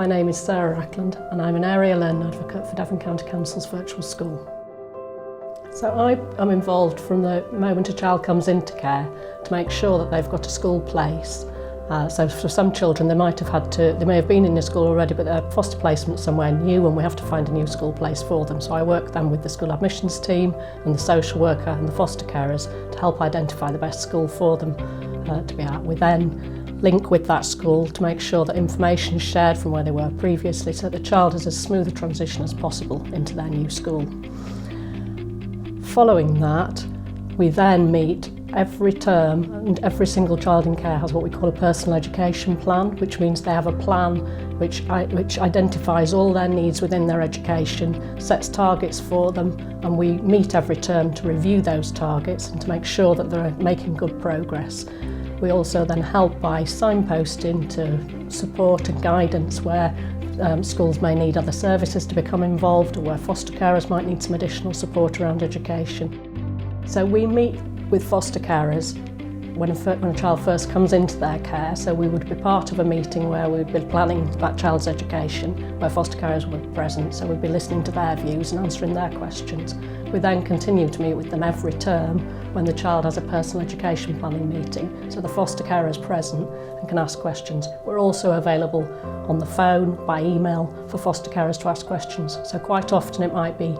My name is Sarah Ackland and I'm an Area Learning Advocate for Devon County Council's virtual school. So I am involved from the moment a child comes into care to make sure that they've got a school place. So for some children they may have been in a school already, but they're foster placement somewhere new and we have to find a new school place for them. So I work then with the school admissions team and the social worker and the foster carers to help identify the best school for them to be at. We then link with that school to make sure that information is shared from where they were previously so that the child has as smooth a transition as possible into their new school. Following that, we then meet every term, and every single child in care has what we call a personal education plan, which means they have a plan which identifies all their needs within their education, sets targets for them, and we meet every term to review those targets and to make sure that they're making good progress. We also then help by signposting to support and guidance where schools may need other services to become involved or where foster carers might need some additional support around education. So we meet with foster carers when a child first comes into their care, so we would be part of a meeting where we would be planning that child's education, where foster carers would be present, so we'd be listening to their views and answering their questions. We then continue to meet with them every term when the child has a personal education planning meeting, so the foster carer is present and can ask questions. We're also available on the phone, by email, for foster carers to ask questions. So quite often it might be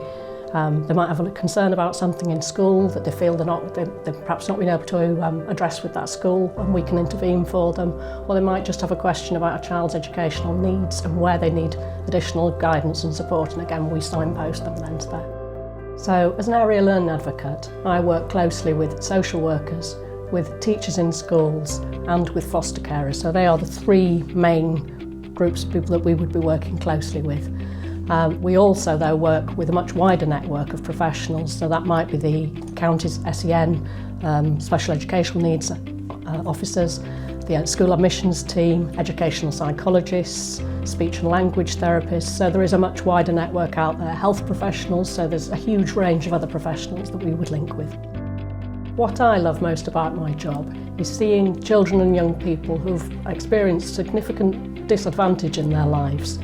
they might have a concern about something in school that they feel they've perhaps not been able to address with that school, and we can intervene for them. Or they might just have a question about a child's educational needs and where they need additional guidance and support, and again we signpost them then to that. So as an area learning advocate, I work closely with social workers, with teachers in schools and with foster carers. So they are the three main groups of people that we would be working closely with. We also, though, work with a much wider network of professionals, so that might be the county's SEN, special educational needs officers, the school admissions team, educational psychologists, speech and language therapists, so there is a much wider network out there, health professionals, so there's a huge range of other professionals that we would link with. What I love most about my job is seeing children and young people who've experienced significant disadvantage in their lives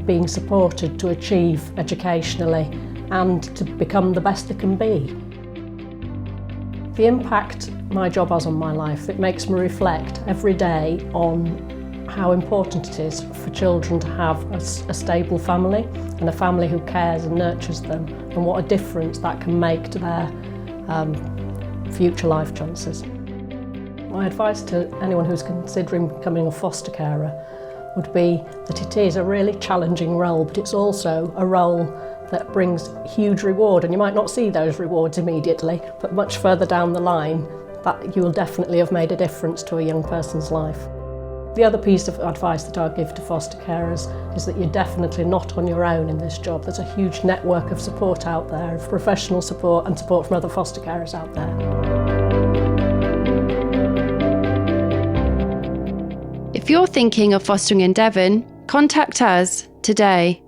being supported to achieve educationally and to become the best they can be. The impact my job has on my life, it makes me reflect every day on how important it is for children to have a stable family and a family who cares and nurtures them, and what a difference that can make to their future life chances. My advice to anyone who's considering becoming a foster carer would be that it is a really challenging role, but it's also a role that brings huge reward, and you might not see those rewards immediately, but much further down the line that you will definitely have made a difference to a young person's life. The other piece of advice that I'd give to foster carers is that you're definitely not on your own in this job. There's a huge network of support out there, of professional support and support from other foster carers out there. If you're thinking of fostering in Devon, contact us today.